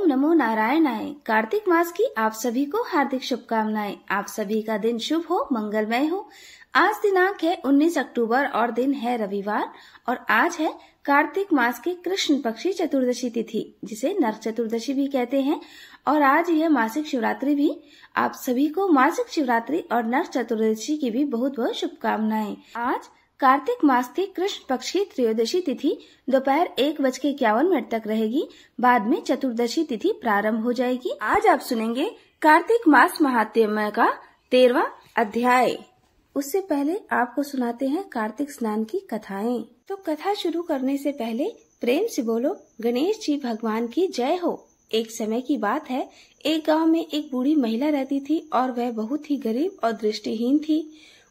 ओम नमो नारायणाय। कार्तिक मास की आप सभी को हार्दिक शुभकामनाएं। आप सभी का दिन शुभ हो, मंगलमय हो। आज दिनांक है 19 अक्टूबर और दिन है रविवार और आज है कार्तिक मास की कृष्ण पक्षी चतुर्दशी तिथि, जिसे नरक चतुर्दशी भी कहते हैं। और आज यह मासिक शिवरात्रि भी। आप सभी को मासिक शिवरात्रि और नरक चतुर्दशी की भी बहुत बहुत शुभकामनाएं। आज कार्तिक मास की कृष्ण पक्ष की त्रयोदशी तिथि दोपहर 1:51 तक रहेगी। बाद में चतुर्दशी तिथि प्रारंभ हो जाएगी। आज आप सुनेंगे कार्तिक मास महात्म्य का 13वां अध्याय। उससे पहले आपको सुनाते हैं कार्तिक स्नान की कथाएं। तो कथा शुरू करने से पहले प्रेम से बोलो गणेश जी भगवान की जय हो। एक समय की बात है, एक गांव में एक बूढ़ी महिला रहती थी और वह बहुत ही गरीब और दृष्टिहीन थी।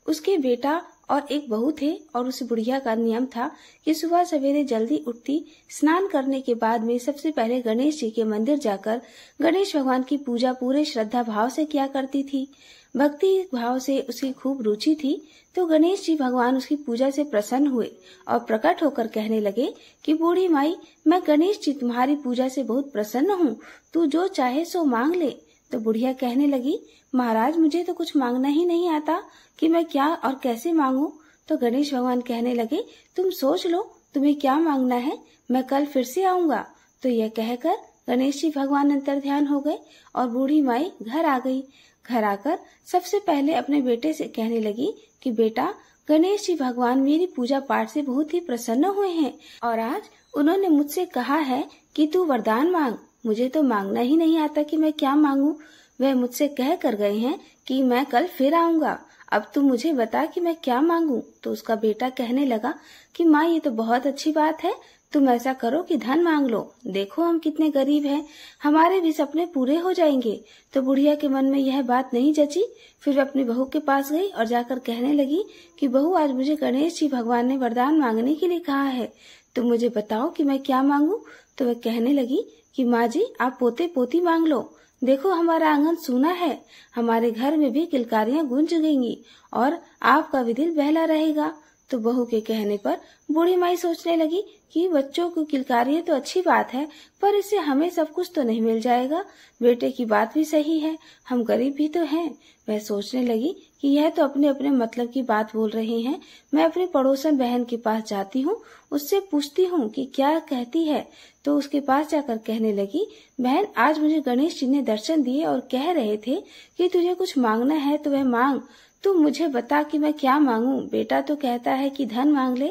उसके बेटा और एक बहू थे और उस बुढ़िया का नियम था कि सुबह सवेरे जल्दी उठती, स्नान करने के बाद में सबसे पहले गणेश जी के मंदिर जाकर गणेश भगवान की पूजा पूरे श्रद्धा भाव से किया करती थी। भक्ति भाव से उसकी खूब रुचि थी। तो गणेश जी भगवान उसकी पूजा से प्रसन्न हुए और प्रकट होकर कहने लगे कि बूढ़ी माई, मैं गणेश जी तुम्हारी पूजा से बहुत प्रसन्न हूँ, तू जो चाहे सो मांग ले। तो बुढ़िया कहने लगी, महाराज मुझे तो कुछ मांगना ही नहीं आता कि मैं क्या और कैसे मांगू। तो गणेश भगवान कहने लगे, तुम सोच लो तुम्हें क्या मांगना है, मैं कल फिर से आऊंगा। तो यह कहकर गणेश जी भगवान अंतर ध्यान हो गए और बूढ़ी माई घर आ गई। घर आकर सबसे पहले अपने बेटे से कहने लगी कि बेटा, गणेश जी भगवान मेरी पूजा पाठ से बहुत ही प्रसन्न हुए हैं और आज उन्होंने मुझसे कहा है कि तू वरदान मांग। मुझे तो मांगना ही नहीं आता कि मैं क्या मांगू। वह मुझसे कह कर गए हैं कि मैं कल फिर आऊंगा। अब तू मुझे बता कि मैं क्या मांगू। तो उसका बेटा कहने लगा कि माँ, ये तो बहुत अच्छी बात है, तुम ऐसा करो कि धन मांग लो। देखो हम कितने गरीब हैं, हमारे भी सपने पूरे हो जाएंगे। तो बुढ़िया के मन में यह बात नहीं जची। फिर वह अपनी बहू के पास गई और जाकर कहने लगी कि बहू, आज मुझे गणेश जी भगवान ने वरदान मांगने के लिए कहा है, तुम मुझे बताओ कि मैं क्या मांगू। तो वह कहने लगी कि माँ जी, आप पोते पोती मांग लो। देखो हमारा आंगन सूना है, हमारे घर में भी किलकारियां गूंज गईंगी और आपका भी दिल बहला रहेगा। तो बहू के कहने पर बूढ़ी माई सोचने लगी कि बच्चों को किलकारियां तो अच्छी बात है, पर इससे हमें सब कुछ तो नहीं मिल जाएगा। बेटे की बात भी सही है, हम गरीब भी तो हैं। वह सोचने लगी कि यह तो अपने अपने मतलब की बात बोल रहे हैं। मैं अपनी पड़ोसन बहन के पास जाती हूँ, उससे पूछती हूँ कि क्या कहती है। तो उसके पास जाकर कहने लगी, बहन, आज मुझे गणेश जी ने दर्शन दिए और कह रहे थे कि तुझे कुछ मांगना है तो वह मांग। तू मुझे बता कि मैं क्या मांगू। बेटा तो कहता है कि धन मांग ले,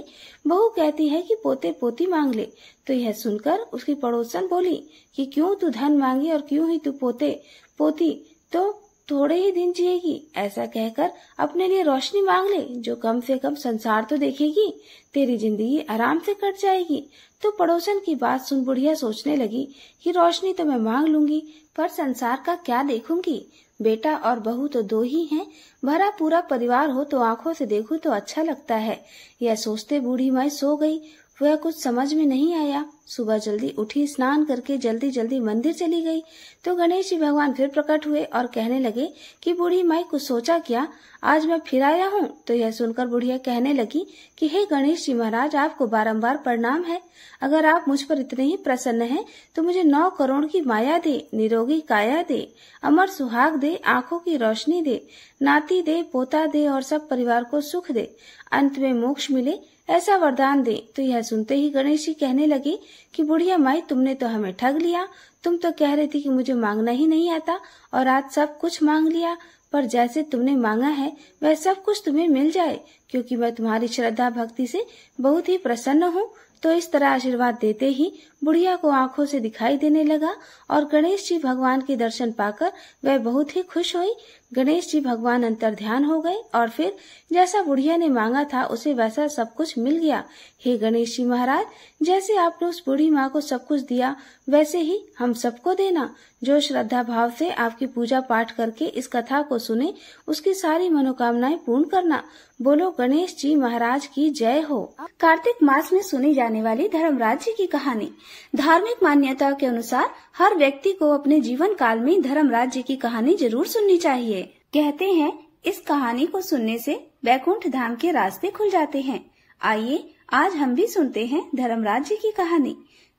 बहू कहती है कि पोते पोती मांग ले। तो यह सुनकर उसकी पड़ोसन बोली कि क्यों तू धन मांगी और क्यों ही तू पोते पोती, तो थोड़े ही दिन जिएगी। ऐसा कहकर अपने लिए रोशनी मांग ले, जो कम से कम संसार तो देखेगी, तेरी जिंदगी आराम से कट जाएगी। तो पड़ोसन की बात सुन बुढ़िया सोचने लगी कि रोशनी तो मैं मांग लूंगी, पर संसार का क्या देखूंगी। बेटा और बहू तो दो ही हैं, भरा पूरा परिवार हो तो आंखों से देखूं तो अच्छा लगता है। यह सोचते बूढ़ी माई सो गई। वह कुछ समझ में नहीं आया। सुबह जल्दी उठी, स्नान करके जल्दी जल्दी मंदिर चली गई। तो गणेश जी भगवान फिर प्रकट हुए और कहने लगे कि बूढ़ी माई, कुछ सोचा क्या, आज मैं फिर आया हूँ। तो यह सुनकर बुढ़िया कहने लगी कि हे गणेश जी महाराज, आपको बारंबार प्रणाम है। अगर आप मुझ पर इतने ही प्रसन्न हैं तो मुझे 9 करोड़ की माया दे, निरोगी काया दे, अमर सुहाग दे, आंखों की रोशनी दे, नाती दे, पोता दे और सब परिवार को सुख दे, अंत में मोक्ष मिले, ऐसा वरदान दे। तो यह सुनते ही गणेश जी कहने लगे कि बुढ़िया माई, तुमने तो हमें ठग लिया। तुम तो कह रही थी कि मुझे मांगना ही नहीं आता और आज सब कुछ मांग लिया। पर जैसे तुमने मांगा है वह सब कुछ तुम्हें मिल जाए, क्योंकि मैं तुम्हारी श्रद्धा भक्ति से बहुत ही प्रसन्न हूँ। तो इस तरह आशीर्वाद देते ही बुढ़िया को आंखों से दिखाई देने लगा और गणेश जी भगवान के दर्शन पाकर वह बहुत ही खुश हुई। गणेश जी भगवान अंतर ध्यान हो गए और फिर जैसा बुढ़िया ने मांगा था उसे वैसा सब कुछ मिल गया। हे गणेश जी महाराज, जैसे आपने उस बूढ़ी माँ को सब कुछ दिया वैसे ही हम सबको देना। जो श्रद्धा भाव से आपकी पूजा पाठ करके इस कथा को सुने, उसकी सारी मनोकामनाएं पूर्ण करना। बोलो गणेश जी महाराज की जय हो। कार्तिक मास में सुनी जाने वाली धर्मराज जी की कहानी। धार्मिक मान्यता के अनुसार हर व्यक्ति को अपने जीवन काल में धर्मराज जी की कहानी जरूर सुननी चाहिए। कहते हैं इस कहानी को सुनने से वैकुंठ धाम के रास्ते खुल जाते हैं। आइए आज हम भी सुनते हैं धर्मराज जी की कहानी।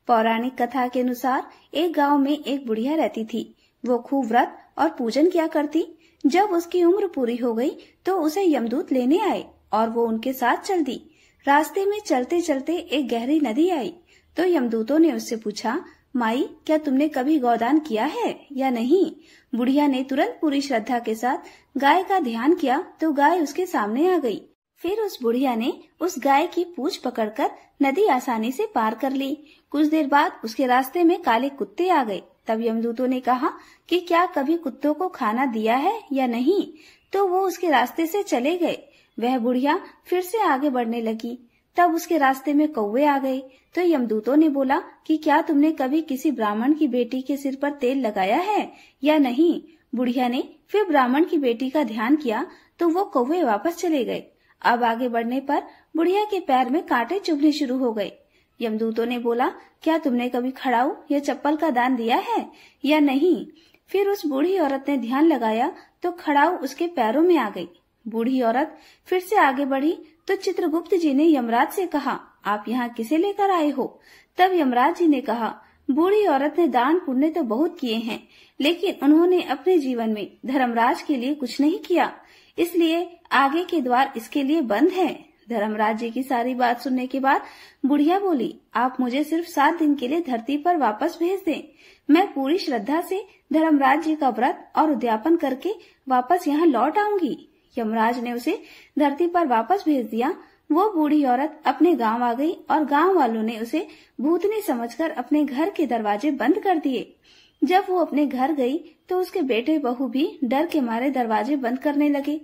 पौराणिक कथा के अनुसार एक गांव में एक बुढ़िया रहती थी। वो खूब व्रत और पूजन किया करती। जब उसकी उम्र पूरी हो गई तो उसे यमदूत लेने आए और वो उनके साथ चल दी। रास्ते में चलते चलते एक गहरी नदी आई तो यमदूतों ने उससे पूछा, माई, क्या तुमने कभी गौदान किया है या नहीं? बुढ़िया ने तुरंत पूरी श्रद्धा के साथ गाय का ध्यान किया तो गाय उसके सामने आ गई। फिर उस बुढ़िया ने उस गाय की पूंछ पकड़कर नदी आसानी से पार कर ली। कुछ देर बाद उसके रास्ते में काले कुत्ते आ गए। तब यमदूतों ने कहा कि क्या कभी कुत्तों को खाना दिया है या नहीं, तो वो उसके रास्ते से चले गए। वह बुढ़िया फिर से आगे बढ़ने लगी। तब उसके रास्ते में कौवे आ गए तो यमदूतों ने बोला कि क्या तुमने कभी किसी ब्राह्मण की बेटी के सिर पर तेल लगाया है या नहीं? बुढ़िया ने फिर ब्राह्मण की बेटी का ध्यान किया तो वो कौवे वापस चले गए। अब आगे बढ़ने पर बुढ़िया के पैर में कांटे चुभने शुरू हो गए। यमदूतों ने बोला, क्या तुमने कभी खड़ाऊ या चप्पल का दान दिया है या नहीं? फिर उस बूढ़ी औरत ने ध्यान लगाया तो खड़ाऊ उसके पैरों में आ गई। बूढ़ी औरत फिर से आगे बढ़ी तो चित्रगुप्त जी ने यमराज से कहा, आप यहाँ किसे लेकर आए हो? तब यमराज जी ने कहा, बूढ़ी औरत ने दान पुण्य तो बहुत किए हैं, लेकिन उन्होंने अपने जीवन में धर्मराज के लिए कुछ नहीं किया, इसलिए आगे के द्वार इसके लिए बंद हैं। धर्मराज जी की सारी बात सुनने के बाद बुढ़िया बोली, आप मुझे सिर्फ 7 दिन के लिए धरती पर वापस भेज दें। मैं पूरी श्रद्धा से धर्मराज जी का व्रत और उद्यापन करके वापस यहाँ लौट आऊंगी। यमराज ने उसे धरती पर वापस भेज दिया। वो बूढ़ी औरत अपने गांव आ गई और गांव वालों ने उसे भूतनी समझकर अपने घर के दरवाजे बंद कर दिए। जब वो अपने घर गई तो उसके बेटे बहू भी डर के मारे दरवाजे बंद करने लगे।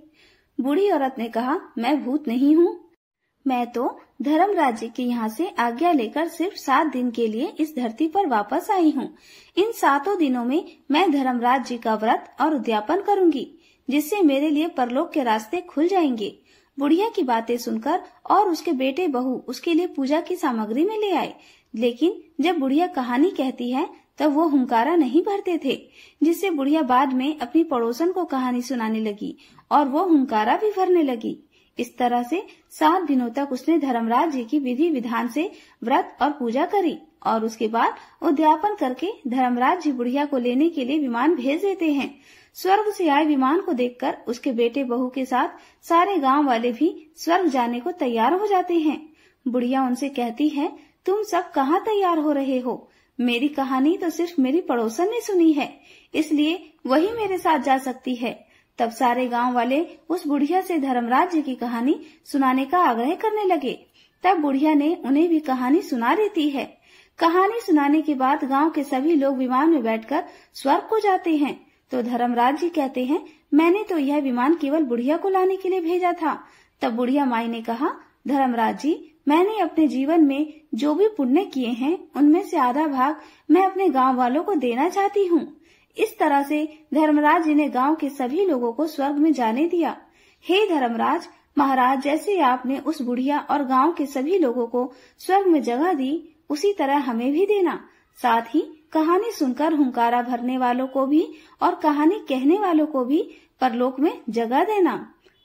बूढ़ी औरत ने कहा, मैं भूत नहीं हूँ, मैं तो धर्मराज जी के यहाँ से आज्ञा लेकर सिर्फ 7 दिन के लिए इस धरती पर वापस आई हूँ। इन 7 दिनों में मैं धर्मराज जी का व्रत और उद्यापन करूंगी, जिससे मेरे लिए परलोक के रास्ते खुल जाएंगे। बुढ़िया की बातें सुनकर और उसके बेटे बहू उसके लिए पूजा की सामग्री में ले आए, लेकिन जब बुढ़िया कहानी कहती है तब वो हुंकारा नहीं भरते थे, जिससे बुढ़िया बाद में अपनी पड़ोसन को कहानी सुनाने लगी और वो हुंकारा भी भरने लगी। इस तरह से 7 दिनों तक उसने धर्मराज जी की विधि विधान से व्रत और पूजा करी और उसके बाद उद्यापन करके धर्मराज जी बुढ़िया को लेने के लिए विमान भेज देते हैं। स्वर्ग से आए विमान को देखकर उसके बेटे बहू के साथ सारे गांव वाले भी स्वर्ग जाने को तैयार हो जाते हैं। बुढ़िया उनसे कहती है, तुम सब कहाँ तैयार हो रहे हो? मेरी कहानी तो सिर्फ मेरी पड़ोसन ने सुनी है, इसलिए वही मेरे साथ जा सकती है। तब सारे गांव वाले उस बुढ़िया से धर्मराज जी की कहानी सुनाने का आग्रह करने लगे। तब बुढ़िया ने उन्हें भी कहानी सुना देती है। कहानी सुनाने के बाद गांव के सभी लोग विमान में बैठकर स्वर्ग को जाते हैं। तो धर्मराज जी कहते हैं, मैंने तो यह विमान केवल बुढ़िया को लाने के लिए भेजा था। तब बुढ़िया माई ने कहा, धर्मराज जी, मैंने अपने जीवन में जो भी पुण्य किए हैं उनमें से आधा भाग मैं अपने गांव वालों को देना चाहती हूँ। इस तरह से धर्मराज जी ने गांव के सभी लोगों को स्वर्ग में जाने दिया। हे धर्मराज महाराज, जैसे आपने उस बुढ़िया और गांव के सभी लोगों को स्वर्ग में जगह दी, उसी तरह हमें भी देना। साथ ही कहानी सुनकर हुंकारा भरने वालों को भी और कहानी कहने वालों को भी परलोक में जगह देना।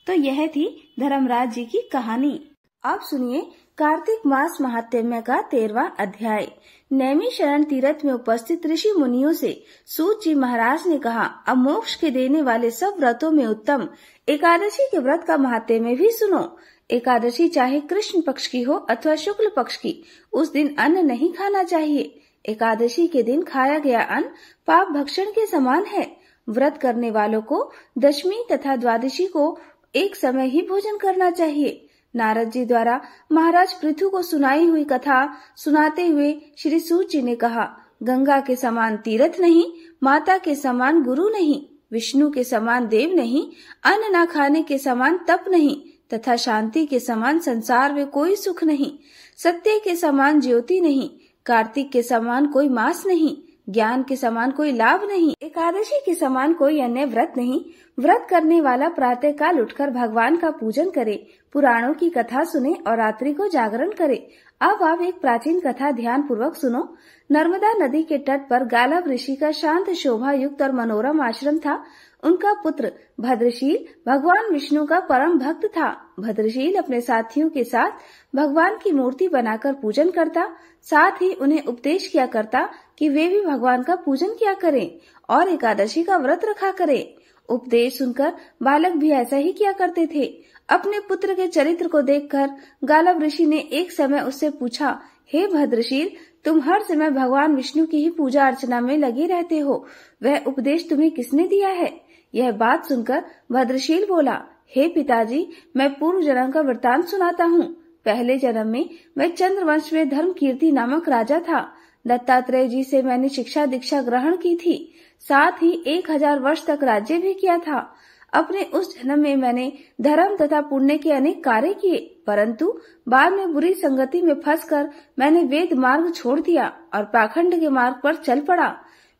तो यह थी धर्मराज जी की कहानी। अब सुनिए कार्तिक मास महात्म्य का 13वां अध्याय। नैमी शरण तीर्थ में उपस्थित ऋषि मुनियों से सूत जी महाराज ने कहा, अब मोक्ष के देने वाले सब व्रतों में उत्तम एकादशी के व्रत का महात्म्य भी सुनो। एकादशी चाहे कृष्ण पक्ष की हो अथवा शुक्ल पक्ष की, उस दिन अन्न नहीं खाना चाहिए। एकादशी के दिन खाया गया अन्न पाप भक्षण के समान है। व्रत करने वालों को दशमी तथा द्वादशी को एक समय ही भोजन करना चाहिए। नारद जी द्वारा महाराज पृथु को सुनाई हुई कथा सुनाते हुए श्री सूत जी ने कहा, गंगा के समान तीर्थ नहीं, माता के समान गुरु नहीं, विष्णु के समान देव नहीं, अन्न न खाने के समान तप नहीं, तथा शांति के समान संसार में कोई सुख नहीं, सत्य के समान ज्योति नहीं, कार्तिक के समान कोई मास नहीं, ज्ञान के समान कोई लाभ नहीं, एकादशी के समान कोई अन्य व्रत नहीं। व्रत करने वाला प्रातः काल उठकर भगवान का पूजन करे, पुराणों की कथा सुने और रात्रि को जागरण करे। अब आप एक प्राचीन कथा ध्यान पूर्वक सुनो। नर्मदा नदी के तट पर गालव ऋषि का शांत, शोभा युक्त और मनोरम आश्रम था। उनका पुत्र भद्रशील भगवान विष्णु का परम भक्त था। भद्रशील अपने साथियों के साथ भगवान की मूर्ति बनाकर पूजन करता, साथ ही उन्हें उपदेश किया करता कि वे भी भगवान का पूजन किया करें और एकादशी का व्रत रखा करें। उपदेश सुनकर बालक भी ऐसा ही किया करते थे। अपने पुत्र के चरित्र को देखकर गालव ऋषि ने एक समय उससे पूछा, हे भद्रशील, तुम हर समय भगवान विष्णु की ही पूजा अर्चना में लगे रहते हो, वह उपदेश तुम्हें किसने दिया है? यह बात सुनकर भद्रशील बोला, हे पिताजी, मैं पूर्व जन्म का वृतांत सुनाता हूँ। पहले जन्म में मैं चंद्रवंश में धर्मकीर्ति नामक राजा था। दत्तात्रेय जी से मैंने शिक्षा दीक्षा ग्रहण की थी, साथ ही 1000 वर्ष तक राज्य भी किया था। अपने उस जन्म में मैंने धर्म तथा पुण्य के अनेक कार्य किए, परंतु बाद में बुरी संगति में फंसकर मैंने वेद मार्ग छोड़ दिया और पाखंड के मार्ग पर चल पड़ा।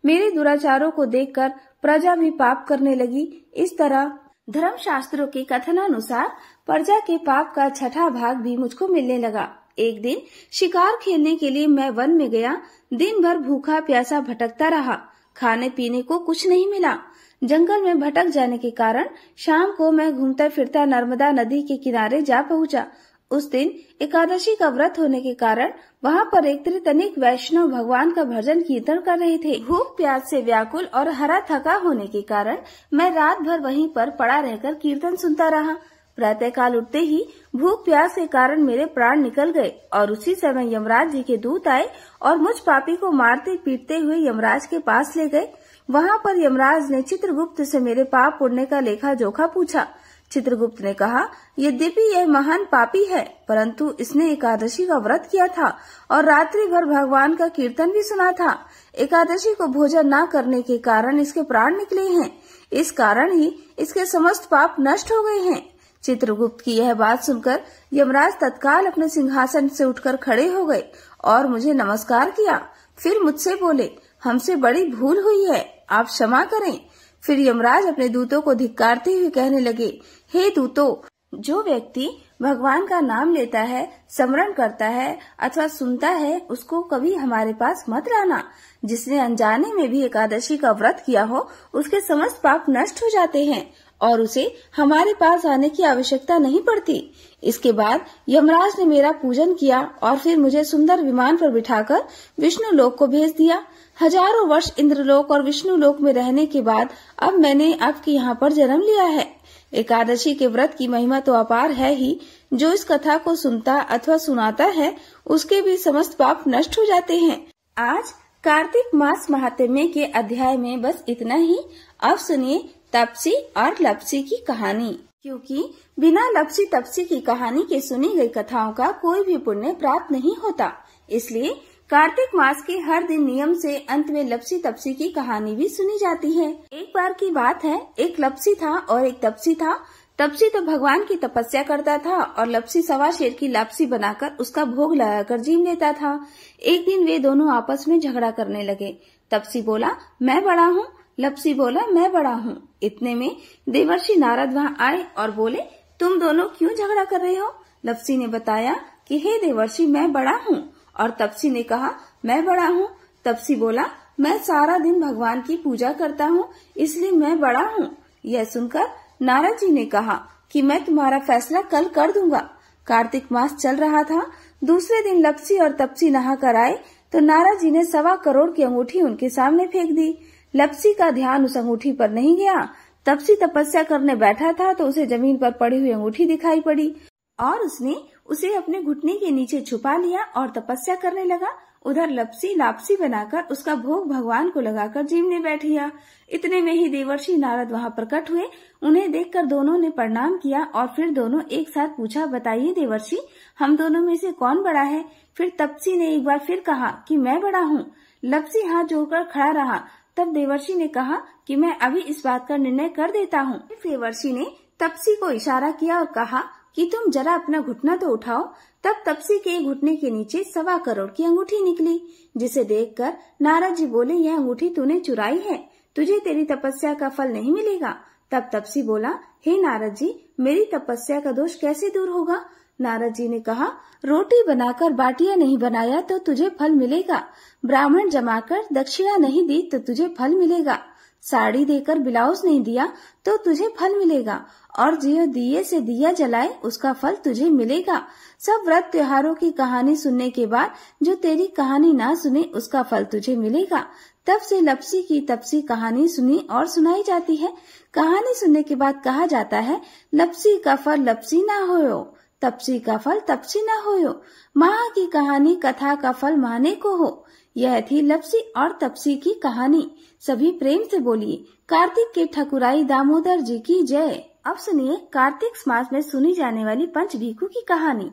मेरे दुराचारों को देखकर प्रजा भी पाप करने लगी। इस तरह धर्म शास्त्रों के कथनानुसार प्रजा के पाप का 6वां भाग भी मुझको मिलने लगा। एक दिन शिकार खेलने के लिए मैं वन में गया। दिन भर भूखा प्यासा भटकता रहा, खाने पीने को कुछ नहीं मिला। जंगल में भटक जाने के कारण शाम को मैं घूमता फिरता नर्मदा नदी के किनारे जा पहुंचा। उस दिन एकादशी का व्रत होने के कारण वहां पर एकत्रित अनेक वैष्णव भगवान का भजन कीर्तन कर रहे थे। भूख प्यास से व्याकुल और हरा थका होने के कारण मैं रात भर वहीं पर पड़ा रहकर कीर्तन सुनता रहा। प्रातःकाल उठते ही भूख प्यास के कारण मेरे प्राण निकल गए और उसी समय यमराज जी के दूत आए और मुझ पापी को मारते पीटते हुए यमराज के पास ले गए। वहां पर यमराज ने चित्रगुप्त से मेरे पाप पुण्य का लेखा जोखा पूछा। चित्रगुप्त ने कहा, यद्यपि यह महान पापी है, परंतु इसने एकादशी का व्रत किया था और रात्रि भर भगवान का कीर्तन भी सुना था। एकादशी को भोजन न करने के कारण इसके प्राण निकले हैं। इस कारण ही इसके समस्त पाप नष्ट हो गए हैं। चित्रगुप्त की यह बात सुनकर यमराज तत्काल अपने सिंहासन से उठकर खड़े हो गए और मुझे नमस्कार किया। फिर मुझसे बोले, हमसे बड़ी भूल हुई है, आप क्षमा करें। फिर यमराज अपने दूतों को धिक्कारते हुए कहने लगे, हे दूतों, जो व्यक्ति भगवान का नाम लेता है, स्मरण करता है अथवा सुनता है, उसको कभी हमारे पास मत लाना। जिसने अनजाने में भी एकादशी का व्रत किया हो, उसके समस्त पाप नष्ट हो जाते हैं और उसे हमारे पास आने की आवश्यकता नहीं पड़ती। इसके बाद यमराज ने मेरा पूजन किया और फिर मुझे सुंदर विमान पर बिठाकर विष्णु लोक को भेज दिया। हजारों वर्ष इंद्रलोक और विष्णु लोक में रहने के बाद अब मैंने आपके यहाँ पर जन्म लिया है। एकादशी के व्रत की महिमा तो अपार है ही। जो इस कथा को सुनता अथवा सुनाता है, उसके भी समस्त पाप नष्ट हो जाते हैं। आज कार्तिक मास महात्म्य के अध्याय में बस इतना ही। अब सुनिए तपसी और लपसी की कहानी। क्योंकि बिना लपसी तपसी की कहानी के सुनी गई कथाओं का कोई भी पुण्य प्राप्त नहीं होता, इसलिए कार्तिक मास के हर दिन नियम से अंत में लपसी तपसी की कहानी भी सुनी जाती है। एक बार की बात है, एक लपसी था और एक तपसी था। तपसी तो भगवान की तपस्या करता था और लपसी 1.25 शेर की लापसी बनाकर उसका भोग लगाकर जीम लेता था। एक दिन वे दोनों आपस में झगड़ा करने लगे। तपसी बोला, मैं बड़ा हूँ। लपसी बोला, मैं बड़ा हूँ। इतने में देवर्षि नारद वहाँ आए और बोले, तुम दोनों क्यों झगड़ा कर रहे हो? लपसी ने बताया कि हे देवर्षि, मैं बड़ा हूँ। और तपसी ने कहा, मैं बड़ा हूँ। तपसी बोला, मैं सारा दिन भगवान की पूजा करता हूँ, इसलिए मैं बड़ा हूँ। यह सुनकर नारद जी ने कहा कि मैं तुम्हारा फैसला कल कर दूंगा। कार्तिक मास चल रहा था। दूसरे दिन लपसी और तपसी नहा कर आए तो नारद जी ने 1.25 करोड़ की अंगूठी उनके सामने फेंक दी। लपसी का ध्यान उस अंगूठी पर नहीं गया। तपसी तपस्या करने बैठा था तो उसे जमीन पर पड़ी हुई अंगूठी दिखाई पड़ी और उसने उसे अपने घुटने के नीचे छुपा लिया और तपस्या करने लगा। उधर लपसी लापसी बनाकर उसका भोग भगवान को लगाकर जीमने बैठ गया। इतने में ही देवर्षि नारद वहाँ प्रकट हुए। उन्हें देखकर दोनों ने प्रणाम किया और फिर दोनों एक साथ पूछा, बताइए देवर्षि, हम दोनों में से कौन बड़ा है? फिर तपसी ने एक बार फिर कहा कि मैं बड़ा हूँ। लपसी हाथ जोड़कर खड़ा रहा। तब देवर्षि ने कहा कि मैं अभी इस बात का निर्णय कर देता हूँ। देवर्षि ने तपसी को इशारा किया और कहा कि तुम जरा अपना घुटना तो उठाओ। तब तपसी के घुटने के नीचे 1.25 करोड़ की अंगूठी निकली, जिसे देखकर नारद जी बोले, यह अंगूठी तूने चुराई है, तुझे तेरी तपस्या का फल नहीं मिलेगा। तब तपसी बोला, हे नारद जी, मेरी तपस्या का दोष कैसे दूर होगा? नारद जी ने कहा, रोटी बनाकर बाटियां नहीं बनाया तो तुझे फल मिलेगा, ब्राह्मण जमाकर दक्षिणा नहीं दी तो तुझे फल मिलेगा, साड़ी देकर ब्लाउज नहीं दिया तो तुझे फल मिलेगा, और जो दिए से दिया जलाए उसका फल तुझे मिलेगा। सब व्रत त्योहारों की कहानी सुनने के बाद जो तेरी कहानी ना सुने उसका फल तुझे मिलेगा। तब से लपसी की तपसी कहानी सुनी और सुनाई जाती है। कहानी सुनने के बाद कहा जाता है, लपसी का फल लपसी ना होयो, तपसी का फल तपसी ना होयो, माँ की कहानी कथा का फल माने को हो। यह थी लपसी और तपसी की कहानी। सभी प्रेम से बोलिए, कार्तिक के ठकुराई दामोदर जी की जय। अब सुनिए कार्तिक मास में सुनी जाने वाली पंच भीखू की कहानी।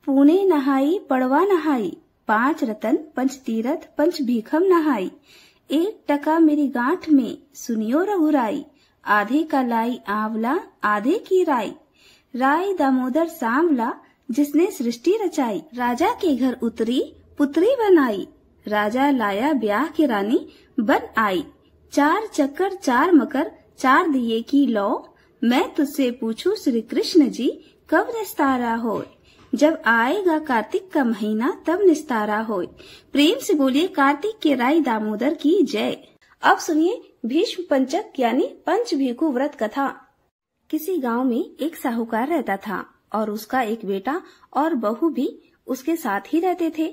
पुणे नहाई पड़वा नहाई, 5 रतन पंच तीरथ पंच भीखम नहाई, 1 टका मेरी गांठ में सुनियो रघुराई, आधे का लाई आंवला आधे की राई, राय दामोदर सांवला जिसने सृष्टि रचाई, राजा के घर उतरी पुत्री बनाई, राजा लाया ब्याह की रानी बन आई, 4 चक्कर 4 मकर 4 दिए की लौ, मैं तुझसे पूछूं श्री कृष्ण जी कब निस्तारा होए, जब आएगा कार्तिक का महीना तब निस्तारा होए। प्रेम से बोलिए कार्तिक के राय दामोदर की जय। अब सुनिए भीष्म पंचक यानी पंच भीखू व्रत कथा। किसी गांव में एक साहूकार रहता था और उसका एक बेटा और बहू भी उसके साथ ही रहते थे।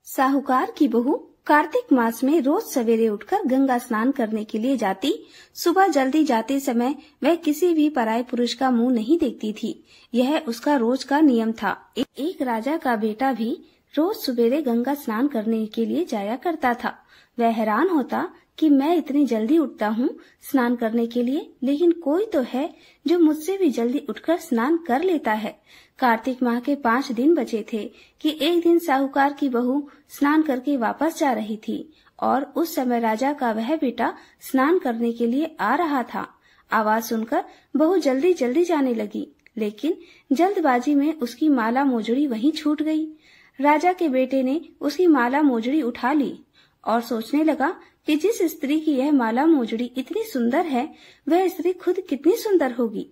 साहूकार की बहू कार्तिक मास में रोज सवेरे उठकर गंगा स्नान करने के लिए जाती। सुबह जल्दी जाते समय वह किसी भी पराये पुरुष का मुंह नहीं देखती थी। यह उसका रोज का नियम था। एक राजा का बेटा भी रोज सवेरे गंगा स्नान करने के लिए जाया करता था। वह हैरान होता कि मैं इतनी जल्दी उठता हूँ स्नान करने के लिए, लेकिन कोई तो है जो मुझसे भी जल्दी उठकर स्नान कर लेता है। कार्तिक माह के 5 दिन बचे थे कि एक दिन साहूकार की बहू स्नान करके वापस जा रही थी और उस समय राजा का वह बेटा स्नान करने के लिए आ रहा था। आवाज सुनकर बहू जल्दी जल्दी जाने लगी, लेकिन जल्दबाजी में उसकी माला मोजड़ी वहीं छूट गई। राजा के बेटे ने उसकी माला मोजड़ी उठा ली और सोचने लगा कि जिस स्त्री की यह माला मोजड़ी इतनी सुंदर है वह स्त्री खुद कितनी सुंदर होगी।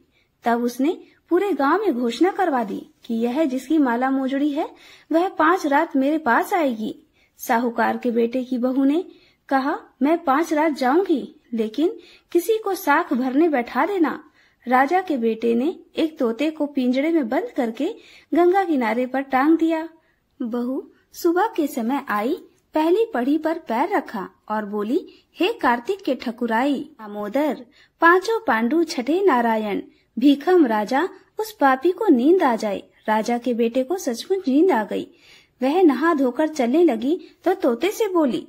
तब उसने पूरे गांव में घोषणा करवा दी कि यह जिसकी माला मोजड़ी है वह 5 रात मेरे पास आएगी। साहूकार के बेटे की बहू ने कहा, मैं 5 रात जाऊंगी, लेकिन किसी को साख भरने बैठा देना। राजा के बेटे ने एक तोते को पिंजड़े में बंद करके गंगा किनारे पर टांग दिया। बहू सुबह के समय आई, पहली पढ़ी पर पैर रखा और बोली, हे कार्तिक के ठकुराई दामोदर, 5 पांडु छठे नारायण, भीखम राजा, उस पापी को नींद आ जाए। राजा के बेटे को सचमुच नींद आ गई। वह नहा धोकर चलने लगी तो तोते से बोली,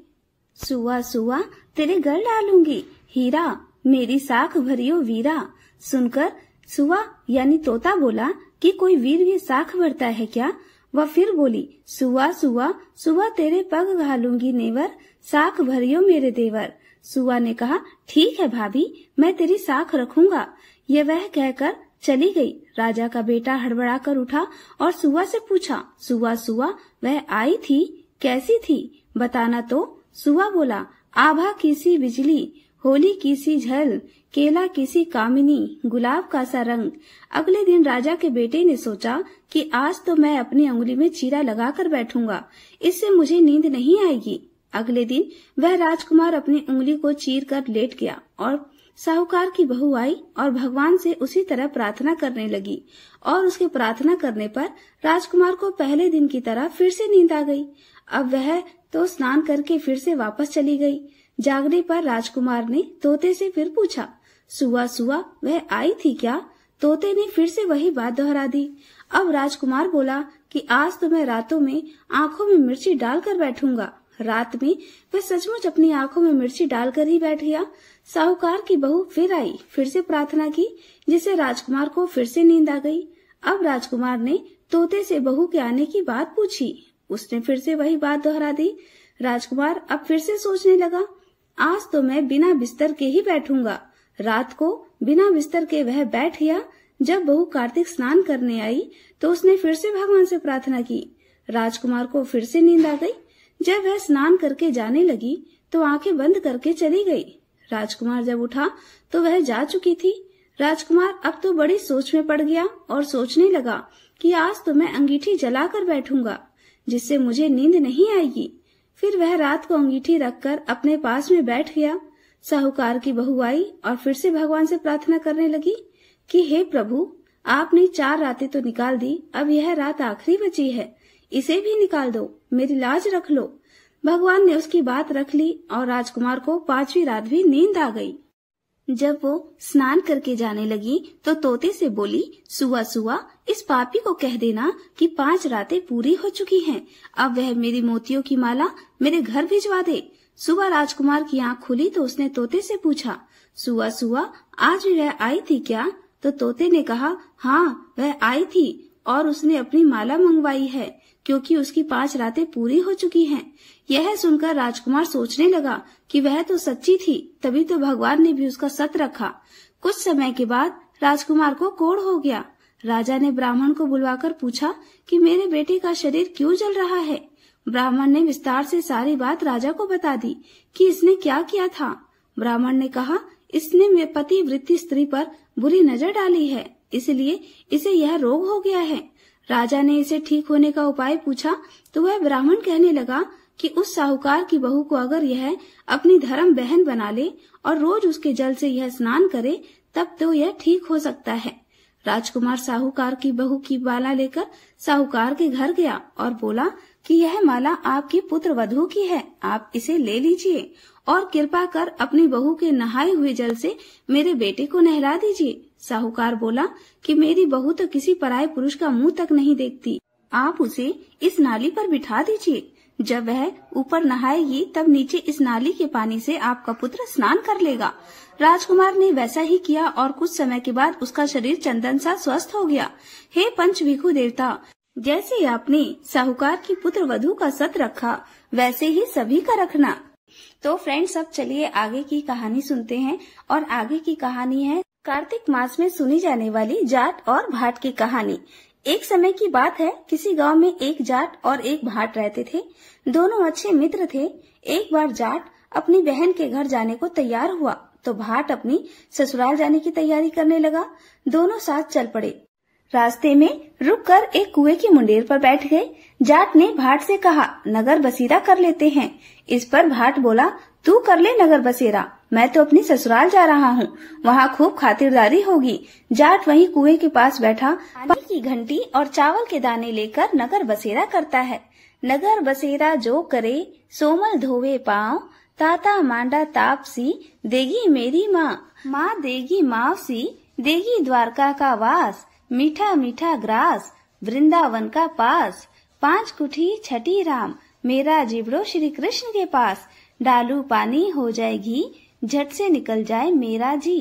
सुआ सुआ तेरे गल डालूंगी हीरा, मेरी साख भरियो वीरा। सुनकर सुआ यानी तोता बोला कि कोई वीर भी साख भरता है क्या? वह फिर बोली, सुआ सुआ सुआ तेरे पग घालूंगी नेवर, साख भरियो मेरे देवर। सुआ ने कहा, ठीक है भाभी, मैं तेरी साख रखूंगा। ये वह कहकर चली गई। राजा का बेटा हड़बड़ा कर उठा और सुआ से पूछा, सुआ सुआ वह आई थी, कैसी थी, बताना तो। सुआ बोला, आभा की सी बिजली, होली की सी झल, केला की सी कामिनी, गुलाब का सा रंग। अगले दिन राजा के बेटे ने सोचा कि आज तो मैं अपनी उंगली में चीरा लगाकर बैठूंगा, इससे मुझे नींद नहीं आएगी। अगले दिन वह राजकुमार अपनी उंगली को चीर कर लेट गया और साहूकार की बहू आई और भगवान से उसी तरह प्रार्थना करने लगी और उसके प्रार्थना करने पर राजकुमार को पहले दिन की तरह फिर से नींद आ गई। अब वह तो स्नान करके फिर से वापस चली गई। जागने पर राजकुमार ने तोते से फिर पूछा, सुआ सुआ वह आई थी क्या? तोते ने फिर से वही बात दोहरा दी। अब राजकुमार बोला कि आज तो मैं रातों में आंखों में मिर्ची डालकर बैठूंगा। रात में वह सचमुच अपनी आंखों में मिर्ची डालकर ही बैठ गया। साहूकार की बहू फिर आई, फिर से प्रार्थना की, जिससे राजकुमार को फिर से नींद आ गई। अब राजकुमार ने तोते से बहू के आने की बात पूछी। उसने फिर से वही बात दोहरा दी। राजकुमार अब फिर से सोचने लगा, आज तो मैं बिना बिस्तर के ही बैठूंगा। रात को बिना बिस्तर के वह बैठ गया। जब बहू कार्तिक स्नान करने आई तो उसने फिर से भगवान से प्रार्थना की। राजकुमार को फिर से नींद आ गई। जब वह स्नान करके जाने लगी तो आंखें बंद करके चली गई। राजकुमार जब उठा तो वह जा चुकी थी। राजकुमार अब तो बड़ी सोच में पड़ गया और सोचने लगा कि आज तो मैं अंगीठी जलाकर बैठूंगा, जिससे मुझे नींद नहीं आएगी। फिर वह रात को अंगीठी रखकर अपने पास में बैठ गया। साहूकार की बहू आई और फिर से भगवान से प्रार्थना करने लगी कि हे प्रभु, आपने 4 रातें तो निकाल दी, अब यह रात आखिरी बची है, इसे भी निकाल दो, मेरी लाज रख लो। भगवान ने उसकी बात रख ली और राजकुमार को 5वीं रात भी नींद आ गई। जब वो स्नान करके जाने लगी तो तोते से बोली, सुआ सुआ, इस पापी को कह देना कि 5 रातें पूरी हो चुकी हैं, अब वह मेरी मोतियों की माला मेरे घर भिजवा दे। सुबह राजकुमार की आंख खुली तो उसने तोते से पूछा, सुआ सुआ, आज भी वह आई थी क्या? तो तोते ने कहा, हाँ वह आई थी और उसने अपनी माला मंगवाई है, क्योंकि उसकी 5 रातें पूरी हो चुकी हैं। यह सुनकर राजकुमार सोचने लगा कि वह तो सच्ची थी, तभी तो भगवान ने भी उसका सत रखा। कुछ समय के बाद राजकुमार को कोढ़ हो गया। राजा ने ब्राह्मण को बुलवाकर पूछा कि मेरे बेटे का शरीर क्यों जल रहा है। ब्राह्मण ने विस्तार से सारी बात राजा को बता दी कि इसने क्या किया था। ब्राह्मण ने कहा, इसने मेरे पति वृत्ति स्त्री पर बुरी नजर डाली है, इसलिए इसे यह रोग हो गया है। राजा ने इसे ठीक होने का उपाय पूछा तो वह ब्राह्मण कहने लगा कि उस साहूकार की बहू को अगर यह अपनी धर्म बहन बना ले और रोज उसके जल से यह स्नान करे, तब तो यह ठीक हो सकता है। राजकुमार साहूकार की बहू की माला लेकर साहूकार के घर गया और बोला कि यह माला आपकी पुत्र वधू की है, आप इसे ले लीजिए और कृपा कर अपनी बहू के नहाए हुए जल से मेरे बेटे को नहला दीजिए। साहूकार बोला कि मेरी बहू तो किसी पराये पुरुष का मुंह तक नहीं देखती, आप उसे इस नाली पर बिठा दीजिए। जब वह ऊपर नहाएगी तब नीचे इस नाली के पानी से आपका पुत्र स्नान कर लेगा। राजकुमार ने वैसा ही किया और कुछ समय के बाद उसका शरीर चंदन सा स्वस्थ हो गया। हे पंचविखु देवता, जैसे आपने साहूकार की पुत्र वधू का सत रखा, वैसे ही सभी का रखना। तो फ्रेंड्स, अब चलिए आगे की कहानी सुनते हैं। और आगे की कहानी है कार्तिक मास में सुनी जाने वाली जाट और भाट की कहानी। एक समय की बात है, किसी गांव में एक जाट और एक भाट रहते थे। दोनों अच्छे मित्र थे। एक बार जाट अपनी बहन के घर जाने को तैयार हुआ तो भाट अपनी ससुराल जाने की तैयारी करने लगा। दोनों साथ चल पड़े। रास्ते में रुककर एक कुएं की मुंडेर पर बैठ गए। जाट ने भाट से कहा, नगर बसेरा कर लेते हैं। इस पर भाट बोला, तू कर ले नगर बसेरा, मैं तो अपनी ससुराल जा रहा हूँ, वहाँ खूब खातिरदारी होगी। जाट वहीं कुएं के पास बैठा पानी की घंटी और चावल के दाने लेकर नगर बसेरा करता है। नगर बसेरा जो करे, सोमल धोवे पाँव, ताता मांडा तापसी, देगी मेरी माँ, माँ देगी मावसी, देगी द्वारका का वास, मीठा मीठा ग्रास, वृंदावन का पास, 5 कुठी छठी राम, मेरा जीवड़ो श्री कृष्ण के पास, डालू पानी हो जाए घी, झट से निकल जाए मेरा जी।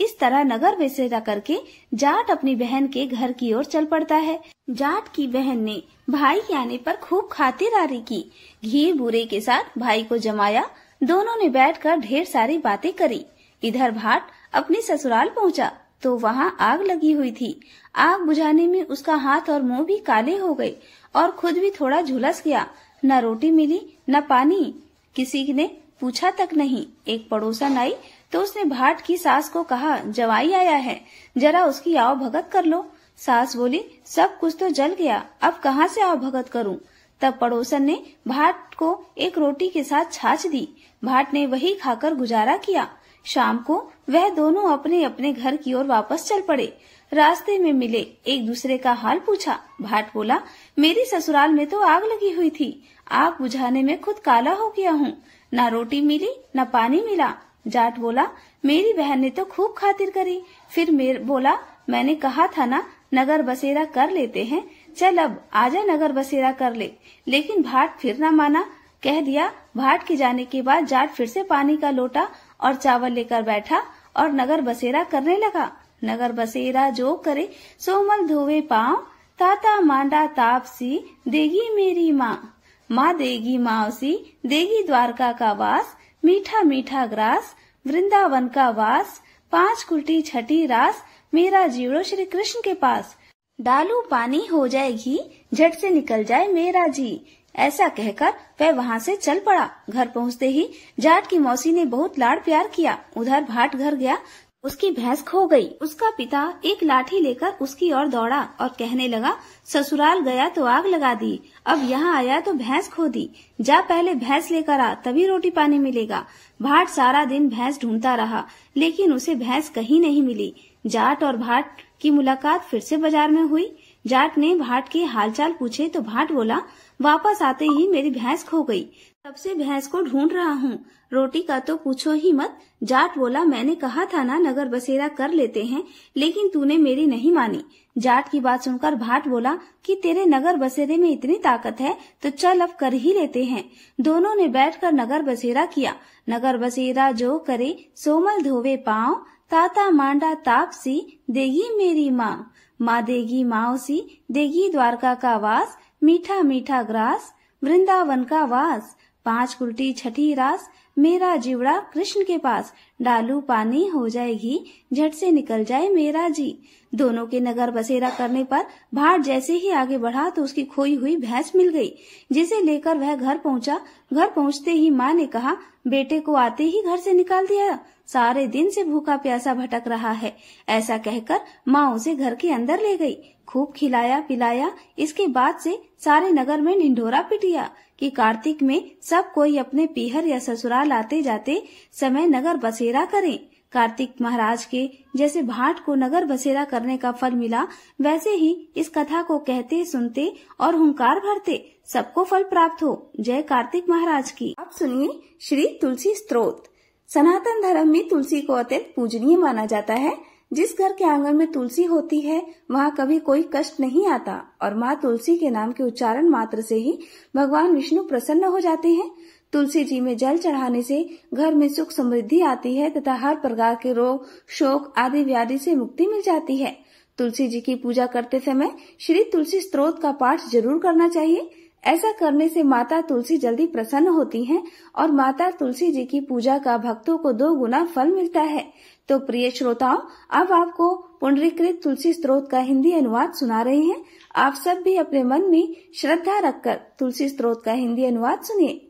इस तरह नगर बसेरा करके जाट अपनी बहन के घर की ओर चल पड़ता है। जाट की बहन ने भाई के आने पर खूब खातिरदारी की। घी बूरे के साथ भाई को जमाया। दोनों ने बैठकर ढेर सारी बातें करी। इधर भाट अपनी ससुराल पहुंचा तो वहाँ आग लगी हुई थी। आग बुझाने में उसका हाथ और मुंह भी काले हो गए और खुद भी थोड़ा झुलस गया। न रोटी मिली न पानी, किसी ने पूछा तक नहीं। एक पड़ोसन आई तो उसने भाट की सास को कहा, जवाई आया है, जरा उसकी आओ भगत कर लो। सास बोली, सब कुछ तो जल गया, अब कहाँ से आओ भगत करूं। तब पड़ोसन ने भाट को एक रोटी के साथ छाछ दी। भाट ने वही खाकर गुजारा किया। शाम को वह दोनों अपने अपने घर की ओर वापस चल पड़े। रास्ते में मिले, एक दूसरे का हाल पूछा। भाट बोला, मेरी ससुराल में तो आग लगी हुई थी, आग बुझाने में खुद काला हो गया हूँ, न रोटी मिली न पानी मिला। जाट बोला, मेरी बहन ने तो खूब खातिर करी, फिर बोला, मैंने कहा था ना नगर बसेरा कर लेते हैं, चल अब आजा नगर बसेरा कर ले। लेकिन भाट फिर न माना, कह दिया। भाट के जाने के बाद जाट फिर से पानी का लोटा और चावल लेकर बैठा और नगर बसेरा करने लगा। नगर बसेरा जो करे, सोमल धोवे पाँव, ताता मांडा तापसी, देगी मेरी माँ, माँ देगी मावसी, देगी द्वारका का वास, मीठा मीठा ग्रास, वृंदावन का वास, 5 कुटी छठी रास, मेरा जीवड़ो श्री कृष्ण के पास, डालू पानी हो जाए घी, झट से निकल जाए मेरा जी। ऐसा कहकर वह वहाँ से चल पड़ा। घर पहुँचते ही जाट की मौसी ने बहुत लाड़ प्यार किया। उधर भाट घर गया उसकी भैंस खो गई। उसका पिता एक लाठी लेकर उसकी ओर दौड़ा और कहने लगा, ससुराल गया तो आग लगा दी, अब यहाँ आया तो भैंस खो दी। जा पहले भैंस लेकर आ, तभी रोटी पानी मिलेगा। भाट सारा दिन भैंस ढूंढता रहा, लेकिन उसे भैंस कहीं नहीं मिली। जाट और भाट की मुलाकात फिर से बाजार में हुई। जाट ने भाट के हालचाल पूछे तो भाट बोला, वापस आते ही मेरी भैंस खो गई, तब से भैंस को ढूंढ रहा हूँ। रोटी का तो पूछो ही मत। जाट बोला, मैंने कहा था ना नगर बसेरा कर लेते हैं, लेकिन तूने मेरी नहीं मानी। जाट की बात सुनकर भाट बोला कि तेरे नगर बसेरे में इतनी ताकत है तो चल अब कर ही लेते हैं। दोनों ने बैठकर नगर बसेरा किया। नगर बसेरा जो करे सोमल धोवे पाँव, ताता मांडा तापसी देगी मेरी माँ। माँ देगी माओसी, देगी द्वारका का वास, मीठा मीठा ग्रास वृंदावन का वास। 5 उल्टी छठी रास, मेरा जीवड़ा कृष्ण के पास। डालू पानी हो जाएगी, झट से निकल जाए मेरा जी। दोनों के नगर बसेरा करने पर भाट जैसे ही आगे बढ़ा तो उसकी खोई हुई भैंस मिल गई, जिसे लेकर वह घर पहुंचा। घर पहुंचते ही माँ ने कहा, बेटे को आते ही घर से निकाल दिया, सारे दिन से भूखा प्यासा भटक रहा है। ऐसा कहकर माँ उसे घर के अंदर ले गई, खूब खिलाया पिलाया। इसके बाद से सारे नगर में ढिंढोरा पिटिया कि कार्तिक में सब कोई अपने पीहर या ससुराल आते जाते समय नगर बसेरा करें। कार्तिक महाराज के जैसे भाट को नगर बसेरा करने का फल मिला, वैसे ही इस कथा को कहते सुनते और हुंकार भरते सबको फल प्राप्त हो। जय कार्तिक महाराज की। अब सुनिए श्री तुलसी स्तोत्र। सनातन धर्म में तुलसी को अत्यंत पूजनीय माना जाता है। जिस घर के आंगन में तुलसी होती है वहाँ कभी कोई कष्ट नहीं आता और माँ तुलसी के नाम के उच्चारण मात्र से ही भगवान विष्णु प्रसन्न हो जाते हैं। तुलसी जी में जल चढ़ाने से घर में सुख समृद्धि आती है तथा हर प्रकार के रोग शोक आदि व्याधि से मुक्ति मिल जाती है। तुलसी जी की पूजा करते समय श्री तुलसी स्तोत्र का पाठ जरूर करना चाहिए। ऐसा करने से माता तुलसी जल्दी प्रसन्न होती हैं और माता तुलसी जी की पूजा का भक्तों को 2 गुना फल मिलता है। तो प्रिय श्रोताओं, अब आपको पुंडरीकृत तुलसी स्तोत्र का हिंदी अनुवाद सुना रहे हैं। आप सब भी अपने मन में श्रद्धा रखकर तुलसी स्तोत्र का हिंदी अनुवाद सुनिए।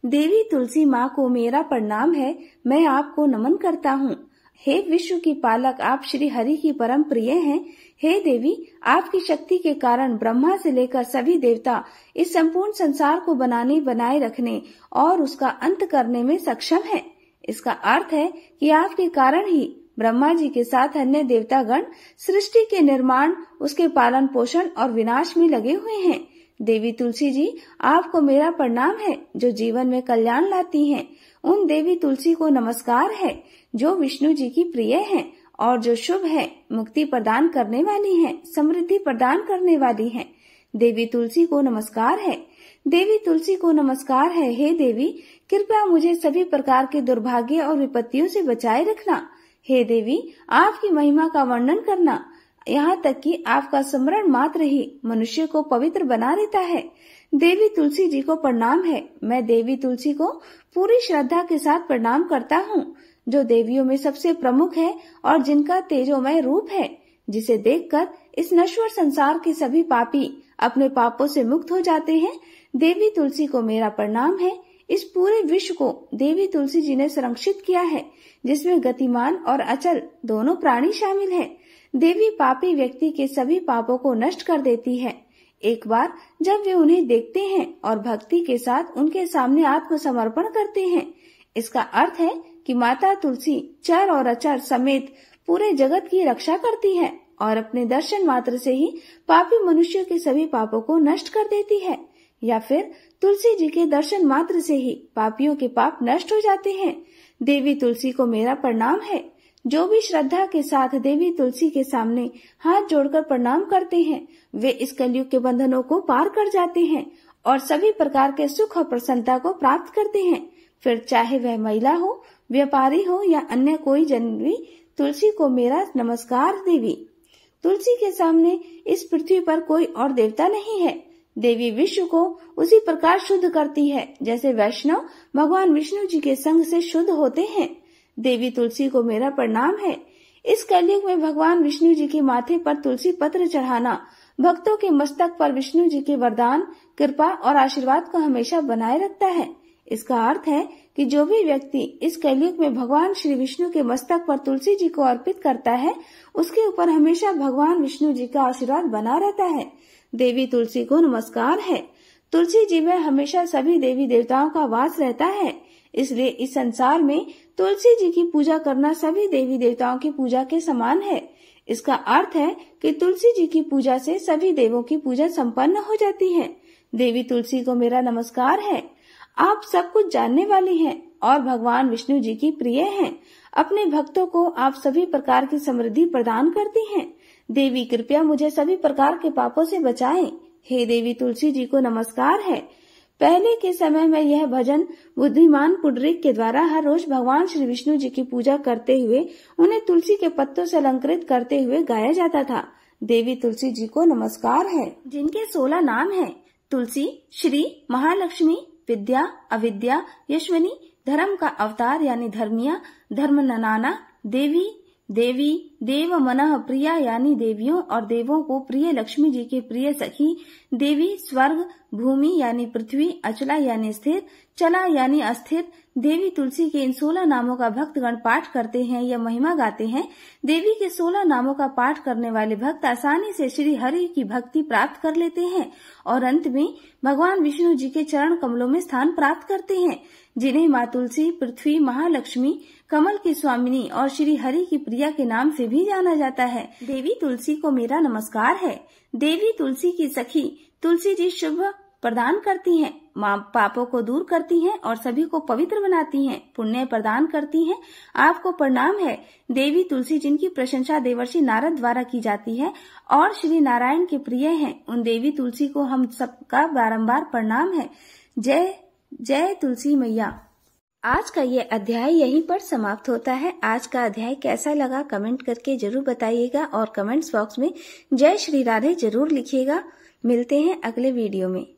देवी तुलसी माँ को मेरा प्रणाम है, मैं आपको नमन करता हूँ। हे विश्व की पालक, आप श्री हरि की परम प्रिय हैं। हे देवी, आपकी शक्ति के कारण ब्रह्मा से लेकर सभी देवता इस संपूर्ण संसार को बनाए रखने और उसका अंत करने में सक्षम हैं। इसका अर्थ है कि आपके कारण ही ब्रह्मा जी के साथ अन्य देवतागण सृष्टि के निर्माण, उसके पालन पोषण और विनाश में लगे हुए हैं। देवी तुलसी जी, आपको मेरा प्रणाम है जो जीवन में कल्याण लाती हैं। उन देवी तुलसी को नमस्कार है जो विष्णु जी की प्रिय हैं और जो शुभ है, मुक्ति प्रदान करने वाली हैं, समृद्धि प्रदान करने वाली हैं। देवी तुलसी को नमस्कार है। देवी तुलसी को नमस्कार है। हे देवी, कृपया मुझे सभी प्रकार के दुर्भाग्य और विपत्तियों से बचाए रखना। हे देवी, आपकी महिमा का वर्णन करना, यहाँ तक कि आपका स्मरण मात्र ही मनुष्य को पवित्र बना देता है। देवी तुलसी जी को प्रणाम है। मैं देवी तुलसी को पूरी श्रद्धा के साथ प्रणाम करता हूँ, जो देवियों में सबसे प्रमुख है और जिनका तेजोमय रूप है, जिसे देखकर इस नश्वर संसार के सभी पापी अपने पापों से मुक्त हो जाते हैं। देवी तुलसी को मेरा प्रणाम है। इस पूरे विश्व को देवी तुलसी जी ने संरक्षित किया है, जिसमें गतिमान और अचल दोनों प्राणी शामिल हैं। देवी पापी व्यक्ति के सभी पापों को नष्ट कर देती है। एक बार जब वे उन्हें देखते हैं और भक्ति के साथ उनके सामने आत्मसमर्पण करते हैं, इसका अर्थ है कि माता तुलसी चर और अचर समेत पूरे जगत की रक्षा करती है और अपने दर्शन मात्र से ही पापी मनुष्यों के सभी पापों को नष्ट कर देती है। या फिर तुलसी जी के दर्शन मात्र से ही पापियों के पाप नष्ट हो जाते हैं। देवी तुलसी को मेरा प्रणाम है। जो भी श्रद्धा के साथ देवी तुलसी के सामने हाथ जोड़कर प्रणाम करते हैं, वे इस कलयुग के बंधनों को पार कर जाते हैं और सभी प्रकार के सुख और प्रसन्नता को प्राप्त करते हैं। फिर चाहे वह महिला हो, व्यापारी हो या अन्य कोई जन भी, तुलसी को मेरा नमस्कार। देवी तुलसी के सामने इस पृथ्वी पर कोई और देवता नहीं है। देवी विश्व को उसी प्रकार शुद्ध करती है जैसे वैष्णव भगवान विष्णु जी के संग से शुद्ध होते हैं। देवी तुलसी को मेरा प्रणाम है। इस कलयुग में भगवान विष्णु जी के माथे पर तुलसी पत्र चढ़ाना भक्तों के मस्तक पर विष्णु जी के वरदान, कृपा और आशीर्वाद को हमेशा बनाए रखता है। इसका अर्थ है कि जो भी व्यक्ति इस कलयुग में भगवान श्री विष्णु के मस्तक पर तुलसी जी को अर्पित करता है, उसके ऊपर हमेशा भगवान विष्णु जी का आशीर्वाद बना रहता है। देवी तुलसी को नमस्कार है। तुलसी जी में हमेशा सभी देवी देवताओं का वास रहता है, इसलिए इस संसार में तुलसी जी की पूजा करना सभी देवी देवताओं की पूजा के समान है। इसका अर्थ है कि तुलसी जी की पूजा से सभी देवों की पूजा संपन्न हो जाती है। देवी तुलसी को मेरा नमस्कार है। आप सब कुछ जानने वाली हैं और भगवान विष्णु जी की प्रिय हैं। अपने भक्तों को आप सभी प्रकार की समृद्धि प्रदान करती हैं। देवी कृपया मुझे सभी प्रकार के पापों से बचाएं। हे देवी तुलसी जी को नमस्कार है। पहले के समय में यह भजन बुद्धिमान पुंडरीक के द्वारा हर रोज भगवान श्री विष्णु जी की पूजा करते हुए उन्हें तुलसी के पत्तों से अलंकृत करते हुए गाया जाता था। देवी तुलसी जी को नमस्कार है, जिनके 16 नाम हैं। तुलसी, श्री, महालक्ष्मी, विद्या, अविद्या, यशवनी, धर्म का अवतार यानी धर्मिया, धर्म ननाना, देवी, देवी, देव मनः प्रिया यानी देवियों और देवों को प्रिय लक्ष्मी जी की प्रिय सखी, देवी, स्वर्ग, भूमि यानी पृथ्वी, अचला यानी स्थिर, चला यानी अस्थिर। देवी तुलसी के इन 16 नामों का भक्तगण पाठ करते हैं या महिमा गाते हैं। देवी के 16 नामों का पाठ करने वाले भक्त आसानी से श्री हरि की भक्ति प्राप्त कर लेते हैं और अंत में भगवान विष्णु जी के चरण कमलों में स्थान प्राप्त करते हैं, जिन्हें माँ तुलसी, पृथ्वी, महालक्ष्मी, कमल की स्वामिनी और श्री हरि की प्रिया के नाम से भी जाना जाता है। देवी तुलसी को मेरा नमस्कार है। देवी तुलसी की सखी तुलसी जी शुभ प्रदान करती हैं, माँ पापों को दूर करती हैं और सभी को पवित्र बनाती हैं, पुण्य प्रदान करती हैं। आपको प्रणाम है। देवी तुलसी जिनकी प्रशंसा देवर्षि नारद द्वारा की जाती है और श्री नारायण के प्रिय हैं, उन देवी तुलसी को हम सबका बारंबार प्रणाम है। जय जय तुलसी मैया। आज का ये अध्याय यहीं पर समाप्त होता है। आज का अध्याय कैसा लगा कमेंट करके जरूर बताइएगा और कमेंट्स बॉक्स में जय श्री राधे जरूर लिखिएगा। मिलते हैं अगले वीडियो में।